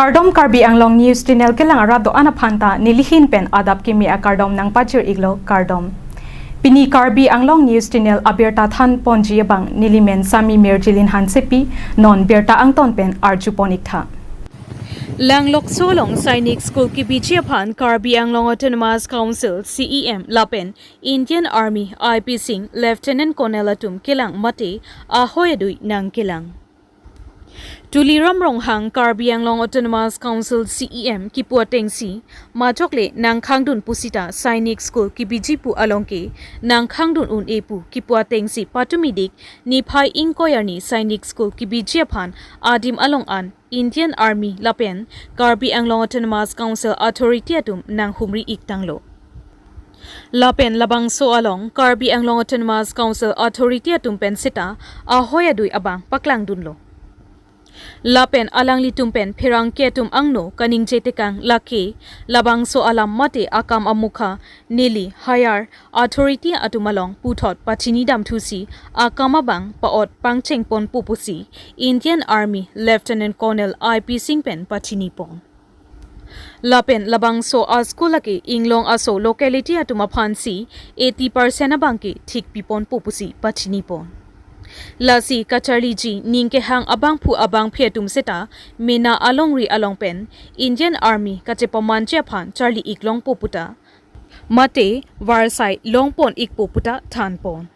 Kardom Karbi Anglong News Channel ke lang arado anaphanta nilihin pen adap kimi a Kardom nang pachir iglo Kardom. Pini Karbi Anglong News Channel abirta than ponji bang nilimen sami merjilin hansepi non birta angton pen arjuponik tha. Langlok Solong Sainik School ki bichiaphan Karbi Anglong Autonomous Council CEM Lapen Indian Army IP Singh Lieutenant Colonel Atum Kilang Mate ahoyadui nang kilang. Tuliram Ronghang Karbi Anglong Autonomous Council CEM Kipuatengsi Majokle Nang Khangdun Pusita Sainik School Kibijipu Alongke Nang Khangdun Un Epu Kipuatengsi Patumidik Niphai Inkoyarni Sainik School Kibijiaphan Adim Along An Indian Army Lapen Karbi Anglong Autonomous Council Authority Atum Nang Humri Iktanglo Lapen Labang So Along Karbi Anglong Autonomous Council Authority Atum Pensita Ahoyadui Abang Paklang Dunlo Lapen alang litumpen pirang ketum angno kaning jetekang laki labang so alam mate akam amukha nili hayar authority atumalong puthot pachini dam thusi akamabang paot pangcheng pon pupusi Indian Army Lieutenant Colonel IP Singh pen pachini pon Lapen labang so askulaki inglong aso locality atumaphansi 80% abangki thik pipon pupusi pachini pon Lasi Kacharli ji ningke hang abang pu abang phetum seta mena alongri alongpen Indian Army kachepaman chephan Charlie Iklong poputa mate warsai longpon ik poputa thanpon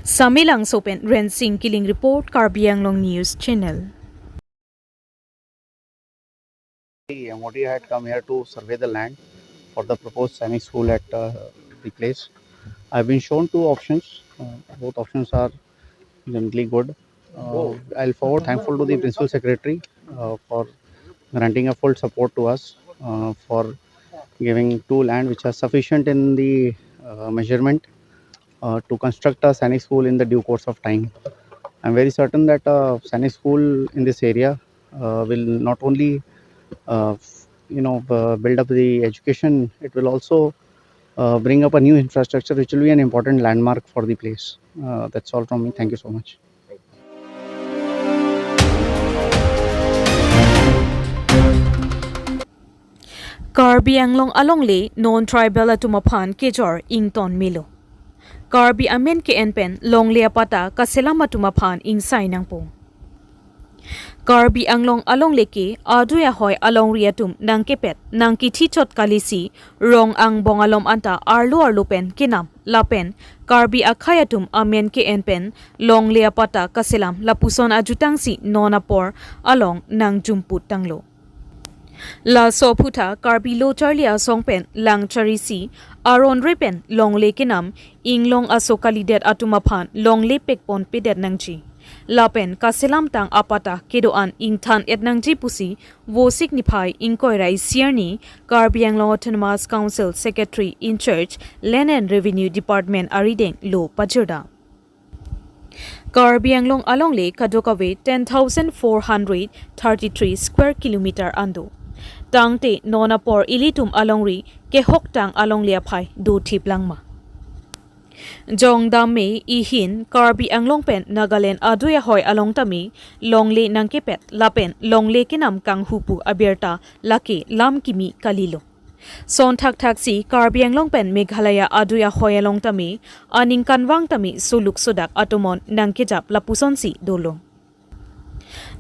Samilang sopen Rensing Killing Report Karbi Anglong News Channel. The MOD had come here to survey the land for the proposed Sainik school at the place. I have been shown two options. Both options are generally good. I'll forward thankful to the principal secretary for granting a full support to us for giving two land which are sufficient in the measurement to construct a Sainik school in the due course of time. I'm very certain that a Sainik school in this area will not only build up the education, it will also bring up a new infrastructure which will be an important landmark for the place. That's all from me. Thank you so much. Karbi Anglong Alongle non-tribal atumaphan kejor ington milo. Karbi amen ke enpen longlea pata kaselama tumaphan insai nangpo. Karbi Anglong Alongleke aduya hoy alongriatum nang kepet nang kitichot kalisi rong ang bongalom anta arlo pen kinam lapen Karbi akhayatum amen ke enpen longlea pata kaselam lapuson ajutangsi nonapor along nang jumput tanglo. La soputa Karbi lo charlia songpen lang charisi aron repen longle kinam inglong asokalidet atumaphan longle pekpon pedet nangji. Lapen kaselam tang apata kedoan ingthan etnangji pusi wo signify inkoirai sierni Karbi Anglong Autonomous Council Secretary in Charge Land and Revenue Department arideng lo pajoda. Karbi Anglong alongle kadokawe 10,433 square kilometer ando. Tangte nonapor ilitum alongri ke hok tang alonglea phai do thiplangma. Jong dame ihin Karbi Anglong pen Nagaland aduya hoy along tami longle nangkepet lapen longle kinam kang hupu abierta laki lam kimi kalilo. Son thak si Karbi Anglong pen Meghalaya aduya hoy along tami aning kanwang tami suluk sudak atumon nangkejap lapuson si dolo.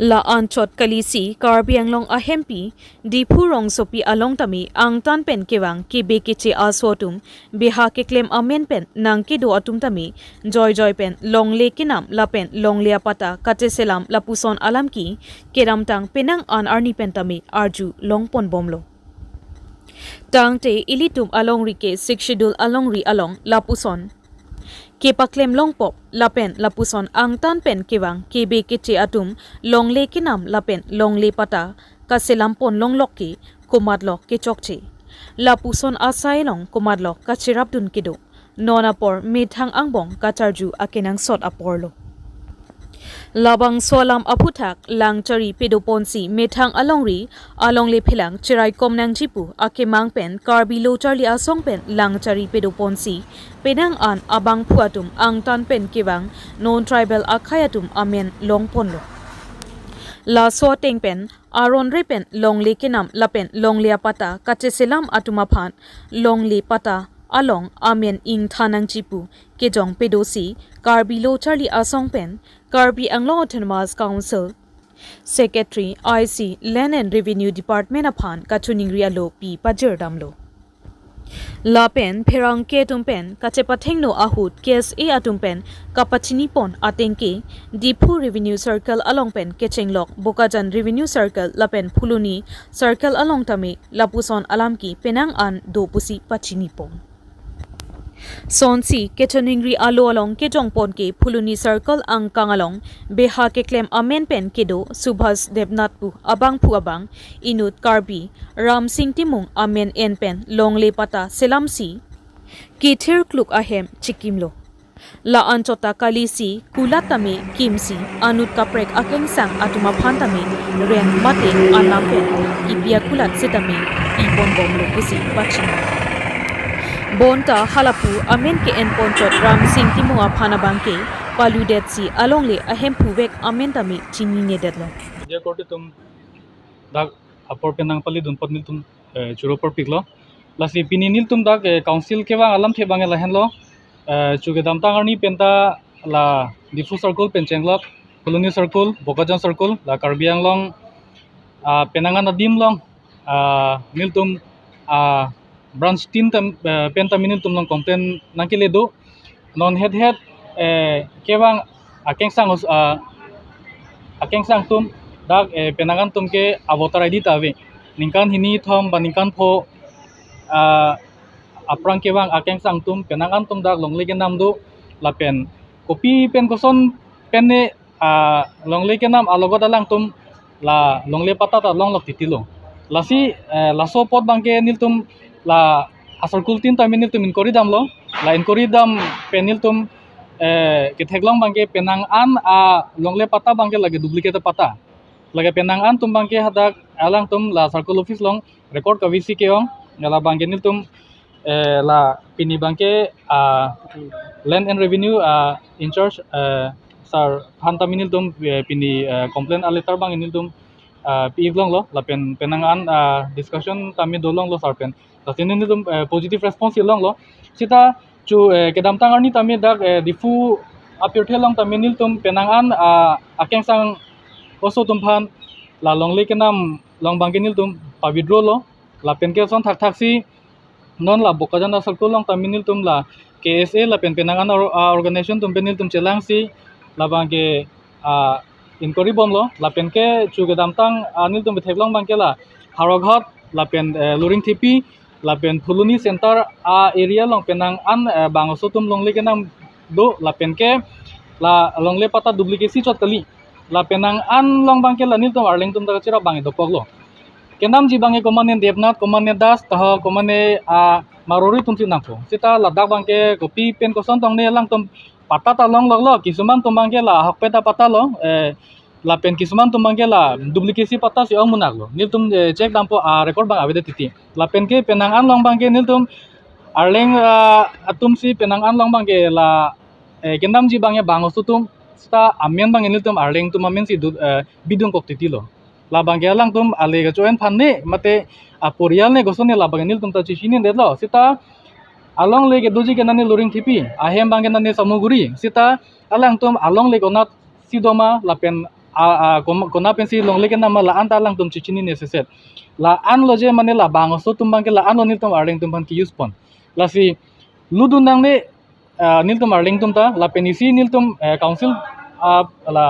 La anchot kalisi Karbi Anglong ahempi dipurong sopi along tami ang tan pen kewang kibe kiche aswotum beha ke claim amen pen nang kido atum tami joy pen longle kinam lapen longlea pata kate selam lapuson alam ki keram tang penang an arni pen tami arju longpon bomlo. Tangte ilitum along rike 6 schedule along lapuson Kepaklem longpop lapen lapuson ang tan pen kewang kebe kiche atum longle kinam lapen longle pata kaselampon longloki kumadlok kechokche lapuson asailong kumadlok kachirapdun kido nonapor mithang angbong kacharju akenang sot aporlo Labang solam aputak lang chari pedoponsi methang alongri alongle philang chirai komnang jipu akemang pen Karbi lo charli asong pen lang chari pedoponsi penang an abang puatum ang tan pen kewang non tribal akhayatum amen longponlo la so teng pen aron re pen longli kinam lapen longlia pata kache selam atuma phan longli pata along amen ing thanang chipu kejong pedosi karbi lo charli asong pen karbi anglo autonomous council secretary IC land and revenue department aphan kachuning ria lo pi pajir damlo la pen pherang ke tumpen kache patheng no ahut kes e atumpen kapachini pon atengke dipu revenue circle along pen kechenglok bokajan revenue circle lapen phuluni circle along tami lapuson alamki penang an do pusi pachini pon sonsi kecheningri alo along kejong pon ke phuluni circle ang kangalong beha ke claim amen pen kedo subhas devnath pu abang phu abang inut karbi ram singh timung amen en pen longle pata selamsi kithir kluk ahem chikimlo la anchota kalisi kulatame kimsi anut kaprek akeng sang atuma phantame ren mate anampen ipia kulat setame ipon bomlo kusi pachina bonta halapu amen ke en ponchot ram singh timua phana bangke paludet si alongle ahem phuvek amen tami chini ne detlo je korte tum dak apor penang pali dun potmil tum churo por piklo lasi pininil tum dak council ke bang alam the bang la henlo chuge dam tangarni penta la difu circle pencenglok colony circle bokajan circle la karbiang long penangan adim long nil tum branch tin tam penta minil tum long complain nangkile do non head kewang akeng sang tum dak penangan tum ke avotar id tawe ningkan hini thom baningkan pho aprang kewang akeng sang tum penangan tum dak longle ke nam do lapen kopi pen koson penne longle ke nam alogot alang tum la longle pata ta long lok titilo lasi laso pot bangke nil tum la asar kultin ta minil tum inkori dam lo la inkori dam penil tum ke theglong bangke penang an longle pata bangke lagi duplicate pata lagi penang an tum bangke hadak alang tum la circle office long record ka vc keong la bangke nil tum la pini bangke land and revenue in charge sar hanta minil tum pini complaint aletar bang inil tum pi long lo la penangan discussion tami dolong lo sarpen tasinin nil tum positive response long lo sita chu kedam tangarni tami dak difu apir thelong tami nil tum penangan akeng sang oso tum phan la longle kenam long bangke nil tum pa withdraw lo la penke son thak si non la bokajan da circle long tami nil tum la KSA la penangan organization tum penil tum chelang si la bangke inquiry bom lo la penke chu kedam tang anil tum theglong bangke la haroghat la pen luring thipi la pen phuluni center area long penang an bangoso tum longle kenam do la penke la longle pata duplicate chot kali la penang an long bangke la nil tum arling tum da chira bangi dopok lo kenam ji bangi komane devnath komane das tah komane marori tum sinako sita ladak bangke kopi pen koson tong ne lang tum pata ta long lo kisuman tum bangke la hakpeta pata lo la pen kisuman tum bangke la duplicate pata si ong munak lo nil tum check dampo record bang avede titi la pen ke penang an long bangke nil tum arling atum si penang an long bangke la kenam ji bange bangos tum sta amen bang nil tum arling tum amen si bidung kok titi lo la bangke lang tum ale ga join phanne mate aporial ne gosone la bang nil tum ta chishini dedlo sita along lege doji ke nani luring thipi ahem bangke nani samuguri sita alang tum along lege onat sidoma la pen kona pen si long lege nama la anta alang tum chichini neseset la an loje mane la bangoso tum bangke la an nil tum arling tum ban ki use pon la si ludun nang le nil tum arling tum ta la pen isi nil tum council la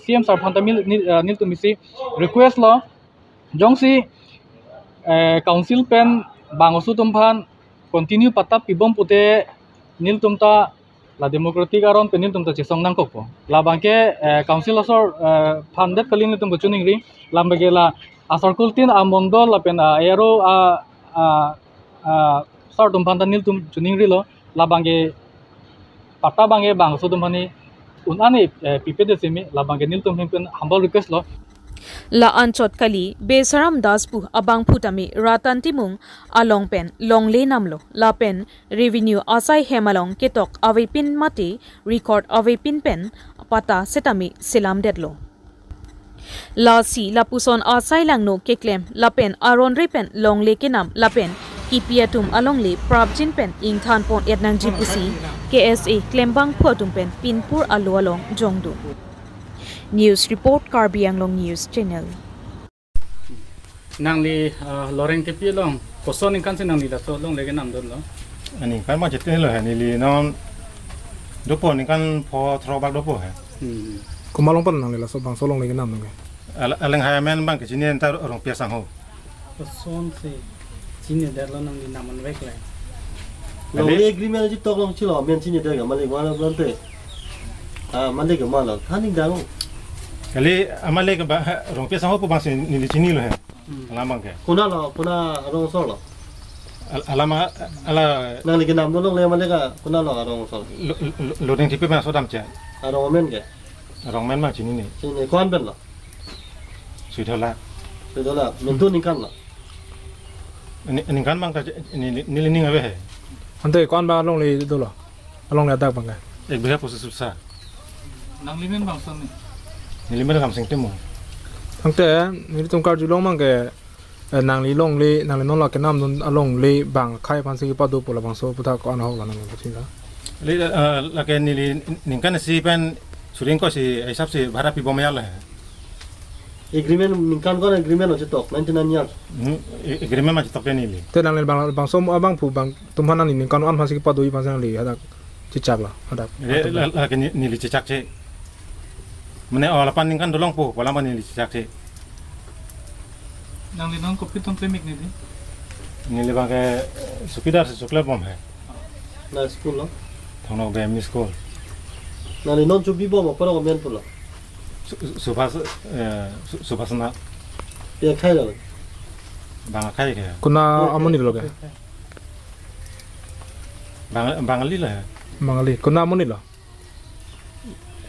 CM sar phanta nil tum isi request lo jongsi council pen bangoso tum phan continue patap pibom pute nil tum ta la democratic aron penil tum ta chesong nang kokpo la bangke council asor fundet kalin tum bochuning ri lambage la asar kultin amondo la pen aero sar tum phanta nil tum chuning ri lo la bangke pata bangke bang so tum hani unani pipede semi la bangke nil tum pen humble request lo la anchot kali besaram daspu abang phutami ratan timung along pen longle namlo la pen revenue asai hemalong ketok avipin mati record avipin pen pata setami silam detlo La si lapuson asai lang no ke claim lapen aron repen long le ke nam lapen kipiatum along le prabjin pen ing than pon et nang jipusi KSA claim bang photum pen pinpur alu along jongdu. News report Karbi Anglong News Channel. Nang li loreng tepi long koson ingkan sin nang li da so long lege nam don lo. Ani kan ma jete lo ni li non dopo ni kan po throwback dopo ha. Kumalong pa nang nila so bang solong lagi nam nang. Alang haya men bang ke sini entar orang pia sang ho. Koson se sini da lo nang li naman wek lai. Long le agreement ji tok long chi lo men chi ni de ga ma le wa lo te ma le ga ma lo tha ning da lo Kali amale ke orang pia sang ho po bang ni li sini lo ha. Alam bang ke. kuna rong so lo Alama ala nang le ga nam lo long le ma le ga kuna lo rong so loading tipe ma so dam cha. rong men ke Orang men ma sini ni. chi ni kon ben lo Sui thola. se do la men tu ning kan lo Ni kan bang ka ni ni ngawe he. Ante kon ba long le do lo. Along le tak bang ka. Ek bila po susah. Nang li men bang son ni. Ni lima kam sing temu. Ante ni tung kar ju long mang ke nang li long le nang le non la ke nam don along le bang khai pan si pa do po la bang so puta ko an ho la nang le tin la. Le la ke ni kan si pen suring ko si hisap si bhara pi bom ya la. agreement ning kan kon agreement lo chi tok 99 years Agreement ma tok ni li. Te nang le bang so bang pu bang tum han ni kan an pan si pa do i pan sang le hadak cicak la hadak. La ke ni li cicak ce. Mene awal pan kan dolong po, wala man ni cicak ce. Nang li non kopi tong klemik ni di. Ni le bang ke supidar se sukla bom hai. na school lo Thong no be mi school. na le non chu bi bo mo pa ro men pu lo Subhasana pe khai lo bang khai ke. Kuna amoni lo ke. Bang li la. Mangali kuna amoni lo.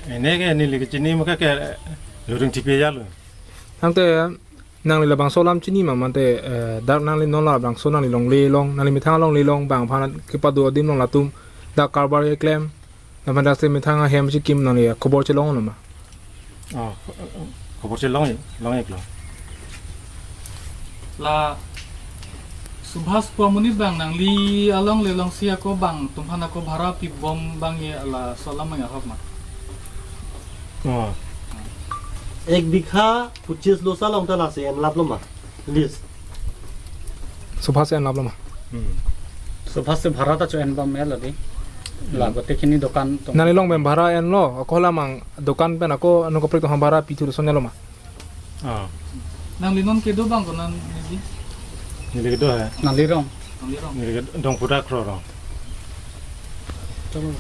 Ene ke ni li ke chini ma ke loring tipe ya lo. Ante nang le bang so lam chini ma man te dak nang le non la bang so nang le long le long nang le mi thang long le long bang phan ke pa do dim long la tum dak karbar ye claim na man dak se mi thang hem chi kim nang le khobor che long no ma. Oh, khobor che long ek lo. La Subhas Pamuni bang nang li along le long sia ko bang tumhana ko bhara pi bom bang ye la solam ya hok ma. Oh, ek bikha 25 lo sa long ta la se en lap lo ma list Subhas en lab lo ma. Subhas se bhara ta cho en bam mel adi. La gote kini dokan to. Nang le long ben bhara en lo ko la mang dokan pen ako ano ko prek to bhara pi tu so lo ma. oh. Nang li non ke do bang ko nan ni di. Ni le ke do hai. Nang li rong. Nang li rong. Ni le ke dong pura kro rong. Chalo.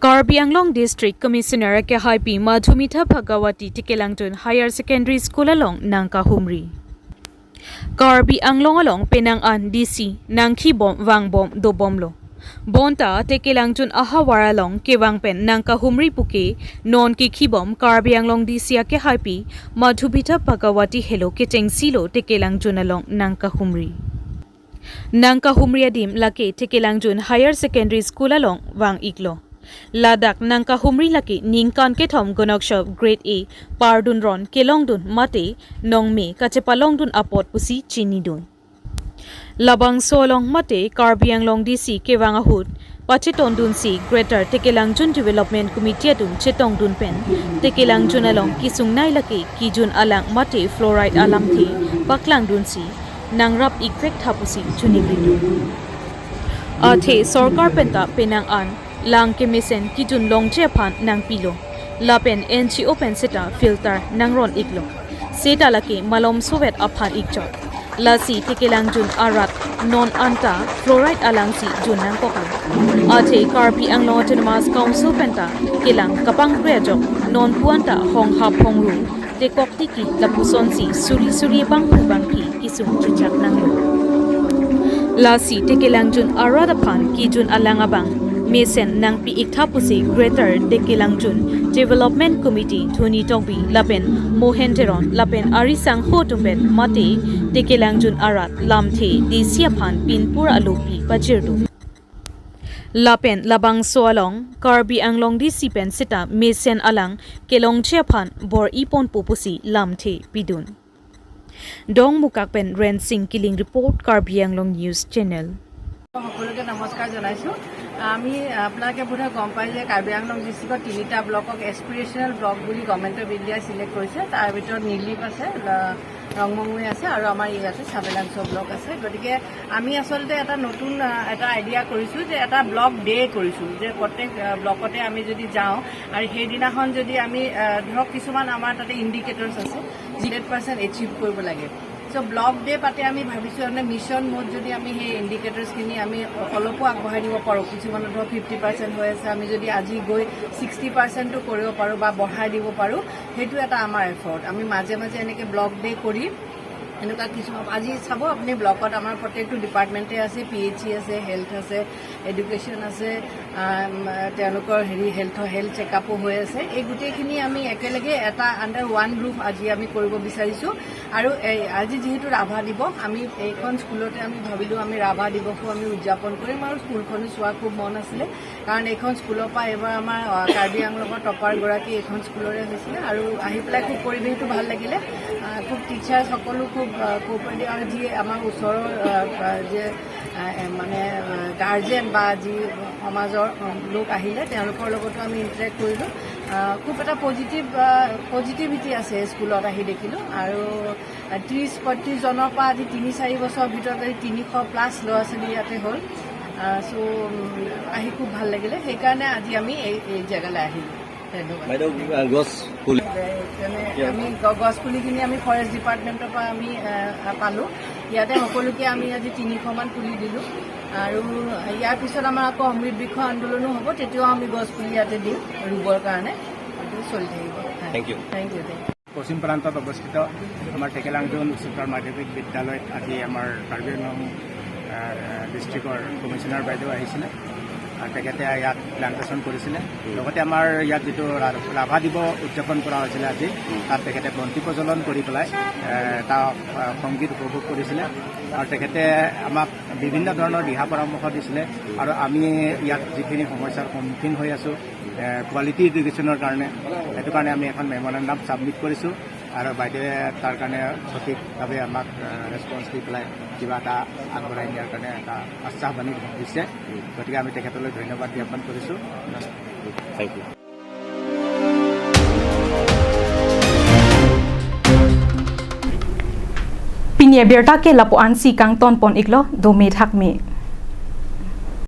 Karbi Anglong District Commissioner ke Haipi Madhumita Bhagawati Tikelangtun Higher Secondary School along Nangka Humri. Karbi Anglong along Penang An DC Nangki bom wang bom do bomlo. Bonta Tikelangtun Ahawara along ke wang pen Nangka Humri puke non ki khibom Karbi Anglong DC ke Haipi Madhumita Bhagawati hello ke chengsilo Tikelangtun along Nangka Humri. Nangka Humri adim lake Tikelangtun Higher Secondary School along wang iklo. Ladak Nangka Humri laki ningkan ke thom gonok shop grade A pardun ron kelongdun mate nongme kachepalongdun apot pusi chini dun labang solong mate Karbi Anglong DC ke wanga hut pachitondun si greater Tekelangjun Development Committee dun chetongdun pen Tekelangjun along kisung nai laki kijun alang mate fluoride alam thi paklangdun si nangrap effect hapusi chunigri athe sarkar penta penang an lang ke mesen kijun long che phan nang pilo lapen NGO pen seta filter nang ron iklo seta lake malom sovet aphan ikchot lasi Tekelangjun arat non anta fluoride alangsi jun nang koklo athe Karbi Anglong Autonomous Council penta kelang kapang prejok non puanta hong hap hong ru te kokti ki lapuson si suri bang ki kisung chichak nang lo lasi Tekelangjun arat aphan kijun alangabang Mesen nang pi iktapusi Greater Tekelangjun Development Committee Thuni Tongbi Lapen Mohenteron Lapen Arisang Hotumben Mate Tekelangjun Arat Lamthe Desiaphan Pinpur Alopi Pajirdu Lapen labang so along Karbi Anglong di sipen sita mesen alang kelong chephan bor ipon pupusi lamthe pidun. Dong mukakpen Ren Singh Killing Report Karbi Anglong News Channel. সকলোকে নমস্কাৰ জনাইছোঁ আমি আপোনালোকে বোধহয় গম পাই যে কাৰ্বি আংলং ডিষ্ট্ৰিক্টৰ 3টা ব্লকক এছপিৰেশ্যনেল ব্লক বুলি গভৰ্ণমেণ্ট অফ ইণ্ডিয়াই চিলেক্ট কৰিছে তাৰ ভিতৰত নীলিপ আছে ৰংমঙুই আছে আৰু আমাৰ ইয়াতে চাবেলাংশ ব্লক আছে গতিকে আমি আচলতে এটা নতুন এটা আইডিয়া কৰিছোঁ যে এটা ব্লক ডে কৰিছোঁ যে প্ৰত্যেক ব্লকতে আমি যদি যাওঁ আৰু সেইদিনাখন যদি আমি ধৰক কিছুমান আমাৰ তাতে ইণ্ডিকেটৰ্ছ আছে 100% এচিভ কৰিব লাগে So block day পাতে আমি ভাবিছো মানে মিশন মোড যদি আমি হে ইন্ডিকেটৰ্ছ কিনি আমি অলপো আগবঢ়াই দিব পাৰো কিছুমান ধৰ 50% হৈ আছে আমি যদি আজি গৈ 60% টো কৰিব পাৰো বা বঢ়াই দিব পাৰো হেতু এটা আমাৰ এফৰ্ট আমি মাজে মাজে এনেকে ব্লক ডে কৰি এনেকুৱা কিছুমান আজি চাব আপুনি ব্লকত আমাৰ প্ৰত্যেকটো ডিপাৰ্টমেণ্টে আছে পিএইচি আছে হেল্থ আছে এডুকেশ্যন আছে তেওঁলোকৰ হেল্থ চেকআপো হৈ আছে এই গোটেইখিনি আমি একেলগে এটা আণ্ডাৰ ওৱান গ্ৰুপ আজি আমি কৰিব বিচাৰিছোঁ আৰু আজি যেহেতু ৰাভা দিৱস আমি এইখন স্কুলতে আমি ভাবিলোঁ আমি ৰাভা দিৱসো আমি উদযাপন কৰিম আৰু স্কুলখনো চোৱা খুব মন আছিলে কাৰণ এইখন স্কুলৰ পৰা এবাৰ আমাৰ কাৰ্বি আংলঙৰ টপাৰগৰাকী এইখন স্কুলৰে হৈছিলে আৰু আহি পেলাই খুব পৰিৱেশটো ভাল লাগিলে খুব টিচাৰ সকলো খুব কোঅপাৰেটিভ আৰু যি আমাৰ ওচৰৰ যে মানে গাৰ্জেন বা যি সমাজৰ লোক আহিলে তেওঁলোকৰ লগতো আমি ইণ্টাৰেক্ট কৰিলোঁ খুব এটা পজিটিভিটি আছে স্কুলত আহি দেখিলোঁ আৰু 30-35 জনৰ পৰা আজি 3-4 বছৰৰ ভিতৰত আজি 300+ ল'ৰা ছোৱালী ইয়াতে হ'ল চ' আহি খুব ভাল লাগিলে সেইকাৰণে আজি আমি এই জেগালৈ আহিলোঁ আমি গছ পুলিখিনি আমি ফৰেষ্ট ডিপাৰ্টমেণ্টৰ পৰা আমি পালোঁ ইয়াতে সকলোকে আমি আজি 300মান পুলি দিলোঁ আৰু ইয়াৰ পিছত আমাৰ আকৌ অমৃত বৃক্ষ আন্দোলনো হ'ব তেতিয়াও আমি গছ পুলি ইয়াতে দিম ৰুবৰ কাৰণে চলি থাকিব থেংক ইউ পশ্চিম প্ৰান্তত অৱস্থিত আমাৰ টেকেলাংজন উচ্চতৰ মাধ্যমিক বিদ্যালয়ত আজি আমাৰ কাৰ্বি আংলং ডিষ্ট্ৰিক্টৰ কমিশ্যনাৰ বাইদেউ আহিছিলে তেখেতে ইয়াত প্লান্টেশ্যন কৰিছিলে লগতে আমাৰ ইয়াত যিটো ৰাভা দিৱস উদযাপন কৰা হৈছিলে আজি তাত তেখেতে বন্তি প্ৰজ্বলন কৰি পেলাই এটা সংগীত উপভোগ কৰিছিলে আৰু তেখেতে আমাক বিভিন্ন ধৰণৰ দিহা পৰামৰ্শ দিছিলে আৰু আমি ইয়াত যিখিনি সমস্যাৰ সন্মুখীন হৈ আছোঁ কোৱালিটি এডুকেশ্যনৰ কাৰণে সেইটো কাৰণে আমি এখন মেমৰেণ্ডাম ছাবমিট কৰিছোঁ আৰু বাইদেৱে তাৰ কাৰণে সঠিকভাৱে আমাক ৰেছপন্স দি পেলাই কিবা এটা আগবঢ়াই নিয়াৰ কাৰণে এটা আশ্বাসবাণী দিছে গতিকে আমি তেখেতলৈ ধন্যবাদ জ্ঞাপন কৰিছোঁ thank you Pinya berta ke lapuan si kang ton pon iklo do me thak me